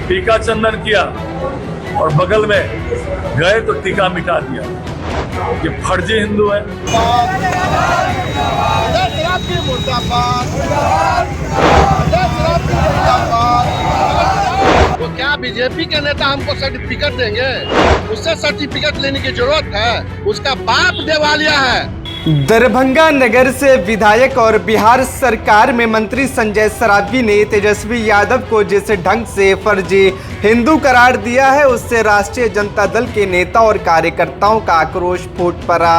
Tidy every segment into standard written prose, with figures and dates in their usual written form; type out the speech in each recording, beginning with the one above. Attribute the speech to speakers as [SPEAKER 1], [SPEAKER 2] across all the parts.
[SPEAKER 1] टीका चंदन किया और बगल में गए तो टीका मिटा दिया। ये फर्जी हिंदू है।
[SPEAKER 2] तो क्या बीजेपी के नेता हमको सर्टिफिकेट देंगे? उससे सर्टिफिकेट लेने की जरूरत है? उसका बाप दिवालिया है।
[SPEAKER 3] दरभंगा नगर से विधायक और बिहार सरकार में मंत्री संजय सरावगी ने तेजस्वी यादव को जिस ढंग से फर्जी हिंदू करार दिया है, उससे राष्ट्रीय जनता दल के नेता और कार्यकर्ताओं का आक्रोश फूट पड़ा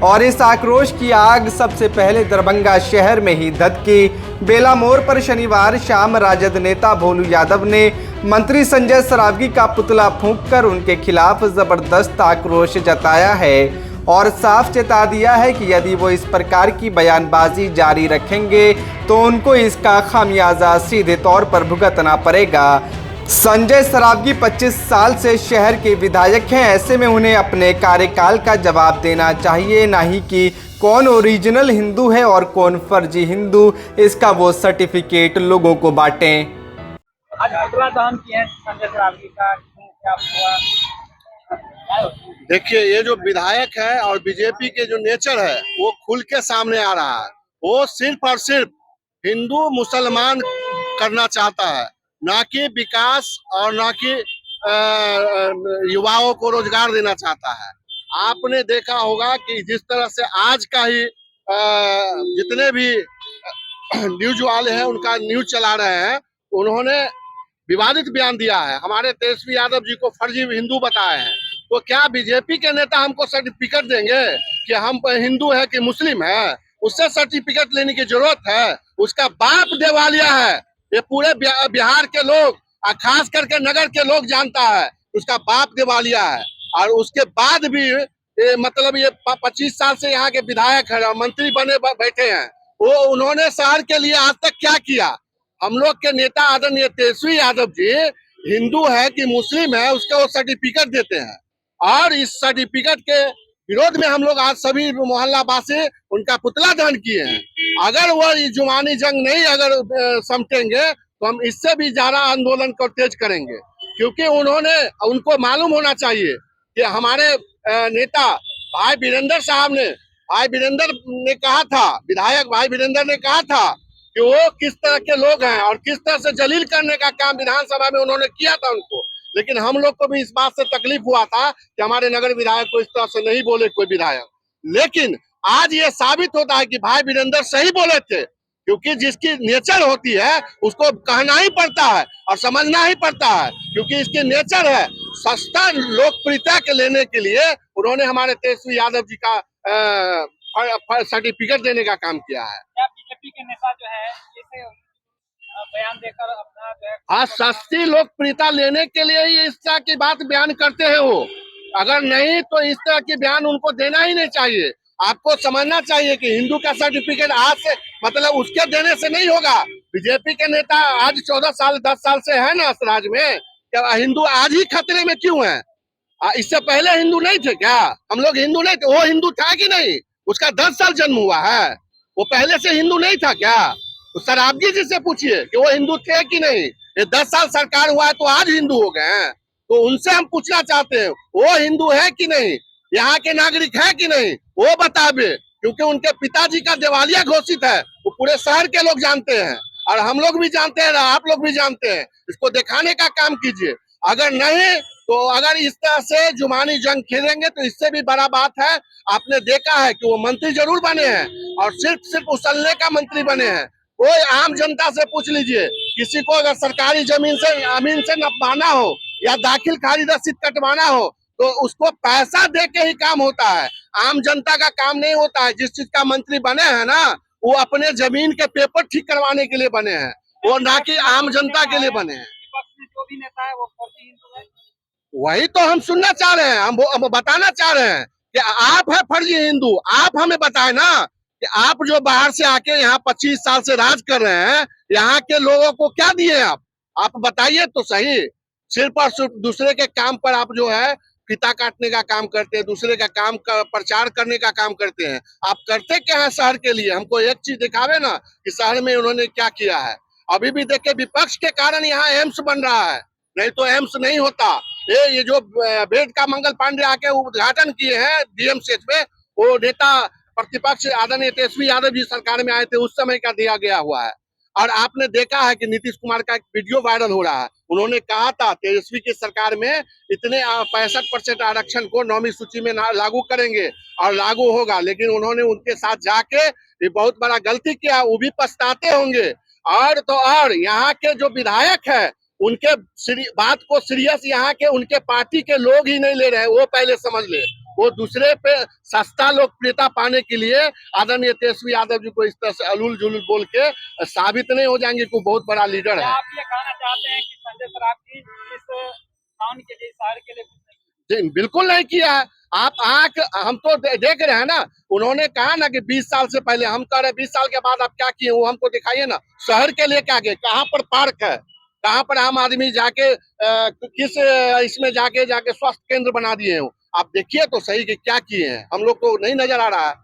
[SPEAKER 3] और इस आक्रोश की आग सबसे पहले दरभंगा शहर में ही धधकी। बेला मोड़ पर शनिवार शाम राजद नेता भोलू यादव ने मंत्री संजय सरावगी का पुतला फूंककर उनके खिलाफ जबरदस्त आक्रोश जताया है और साफ चेता दिया है कि यदि वो इस प्रकार की बयानबाजी जारी रखेंगे तो उनको इसका खामियाजा सीधे तौर पर भुगतना पड़ेगा। संजय सरावगी 25 साल से शहर के विधायक हैं, ऐसे में उन्हें अपने कार्यकाल का जवाब देना चाहिए, ना ही कि कौन ओरिजिनल हिंदू है और कौन फर्जी हिंदू, इसका वो सर्टिफिकेट लोगों को बांटें।
[SPEAKER 4] आज पुतला दहन किए हैं संजय सरावगी का, क्या हुआ?
[SPEAKER 2] देखिए, ये जो विधायक है और बीजेपी के जो नेचर है वो खुल के सामने आ रहा है। वो सिर्फ और सिर्फ हिंदू मुसलमान करना चाहता है, ना कि विकास और ना कि युवाओं को रोजगार देना चाहता है। आपने देखा होगा कि जिस तरह से आज का ही जितने भी न्यूज वाले हैं उनका न्यूज चला रहे हैं, उन्होंने विवादित बयान दिया है, हमारे तेजस्वी यादव जी को फर्जी हिंदू बताए हैं। तो क्या बीजेपी के नेता हमको सर्टिफिकेट देंगे कि हम हिंदू है कि मुस्लिम है? उससे सर्टिफिकेट लेने की जरूरत है? उसका बाप दिवालिया है। ये पूरे बिहार के लोग और खास करके नगर के लोग जानता है, उसका बाप दिवालिया है। और उसके बाद भी मतलब ये 25 साल से यहाँ के विधायक है, मंत्री बने बैठे हैं, वो उन्होंने शहर के लिए आज तक क्या किया? हम लोग के नेता आदरणीय तेजस्वी यादव जी हिंदू है कि मुस्लिम है उसका वो सर्टिफिकेट देते हैं, और इस सर्टिफिकेट के विरोध में हम लोग आज सभी मोहल्ला वासी उनका पुतला दहन किए हैं। अगर वो जुबानी जंग नहीं अगर समझेंगे तो हम इससे भी ज्यादा आंदोलन को तेज करेंगे, क्योंकि उनको मालूम होना चाहिए कि हमारे नेता भाई वीरेंद्र ने कहा था, विधायक भाई वीरेंद्र ने कहा था कि वो किस तरह के लोग हैं और किस तरह से जलील करने का काम विधानसभा में उन्होंने किया था उनको। लेकिन हम लोग को भी इस बात से तकलीफ हुआ था कि हमारे नगर विधायक को इस तरह से नहीं बोले कोई विधायक। लेकिन आज ये साबित होता है कि भाई वीरेंद्र सही बोले थे, क्योंकि जिसकी नेचर होती है उसको कहना ही पड़ता है और समझना ही पड़ता है, क्योंकि इसकी नेचर है सस्ता लोकप्रियता के लेने के लिए उन्होंने हमारे तेजस्वी यादव जी का सर्टिफिकेट देने का काम किया है।
[SPEAKER 4] क्या बीजेपी के नेता जो है इसे बयान देकर अपना जो है
[SPEAKER 2] हाँ, सस्ती लोकप्रियता लेने के लिए ही इस तरह की बात बयान करते हैं वो। अगर नहीं तो इस तरह की बयान उनको देना ही नहीं चाहिए। आपको समझना चाहिए कि हिंदू का सर्टिफिकेट आज से मतलब उसके देने से नहीं होगा। बीजेपी के नेता आज 14 साल 10 साल से है ना राज्य में, क्या हिंदू आज ही खतरे में क्यों है? इससे पहले हिंदू नहीं थे क्या? हम लोग हिंदू नहीं थे? वो हिंदू था कि नहीं? उसका 10 साल जन्म हुआ है, वो पहले से हिंदू नहीं था क्या? तो सरावगी जी से पूछिए कि वो हिंदू थे कि नहीं। ये 10 साल सरकार हुआ है तो आज हिंदू हो गए हैं, तो उनसे हम पूछना चाहते हैं वो हिंदू है कि नहीं, यहाँ के नागरिक है कि नहीं, वो बतावे। क्योंकि उनके पिताजी का दिवालिया घोषित है, वो पूरे शहर के लोग जानते हैं और हम लोग भी जानते हैं, आप लोग भी जानते हैं। इसको दिखाने का काम कीजिए। अगर नहीं तो अगर इस तरह से जुबानी जंग खेलेंगे तो इससे भी बड़ा बात है। आपने देखा है कि वो मंत्री जरूर बने हैं और सिर्फ उछलने का मंत्री बने हैं। कोई आम जनता से पूछ लीजिए, किसी को अगर सरकारी जमीन से नपवाना हो या दाखिल खारिज रसीद कटवाना हो तो उसको पैसा दे के ही काम होता है, आम जनता का काम नहीं होता है। जिस चीज का मंत्री बने हैं ना, वो अपने जमीन के पेपर ठीक करवाने के लिए बने हैं, वो ना कि आम जनता के लिए बने हैं।
[SPEAKER 4] विपक्ष में जो भी नेता है वो फर्जी हिंदू है।
[SPEAKER 2] वही तो हम सुनना चाह रहे हैं, हम बताना चाह रहे हैं कि आप है फर्जी हिंदू। आप हमें बताए ना कि आप जो बाहर से आके यहाँ 25 साल से राज कर रहे हैं, यहाँ के लोगों को क्या दिए आप बताइए तो सही। सिर्फ और सिर्फ दूसरे के काम पर आप जो है फीता काटने का काम करते हैं, दूसरे का काम का प्रचार करने का काम करते हैं। आप करते क्या है शहर के लिए? हमको एक चीज दिखावे ना कि शहर में उन्होंने क्या किया है। अभी भी देखिए, विपक्ष के कारण यहाँ एम्स बन रहा है, नहीं तो एम्स नहीं होता। ये जो बेड का मंगल पांडे आके उद्घाटन किए हैं डीएमसीएच में, वो नेता प्रतिपक्ष आदरणीय तेजस्वी यादव जी सरकार में आए थे उस समय का दिया गया हुआ है। और आपने देखा है कि नीतीश कुमार का एक वीडियो वायरल हो रहा है, उन्होंने कहा था तेजस्वी की सरकार में इतने 65% आरक्षण को 9वीं सूची में लागू करेंगे और लागू होगा, लेकिन उन्होंने उनके साथ जाके ये बहुत बड़ा गलती किया, वो भी पछताते होंगे। और तो और यहाँ के जो विधायक है उनके बात को सीरियस यहाँ के उनके पार्टी के लोग ही नहीं ले रहे हैं, वो पहले समझ ले। वो दूसरे पे सस्ता लोकप्रियता पाने के लिए आदरणीय तेजस्वी यादव जी को इस तरह से अलूल जुलूल बोल के साबित नहीं हो जाएंगे कि बहुत बड़ा लीडर है।
[SPEAKER 4] आप ये कहना चाहते हैं कि संजय सरावगी इस टाउन के लिए, शहर के लिए कुछ नहीं किया?
[SPEAKER 2] बिल्कुल नहीं किया है। आप हम तो देख रहे हैं ना, उन्होंने कहा ना कि 20 साल से पहले, हम कह रहे हैं 20 साल के बाद आप क्या किए वो हमको दिखाइए ना। शहर के लिए क्या किए, कहाँ पर पार्क है, कहाँ पर आम आदमी जाके किस इसमें जाके स्वास्थ्य केंद्र बना दिए हो, आप देखिए तो सही कि क्या किए हैं, हम लोग को नहीं नजर आ रहा है।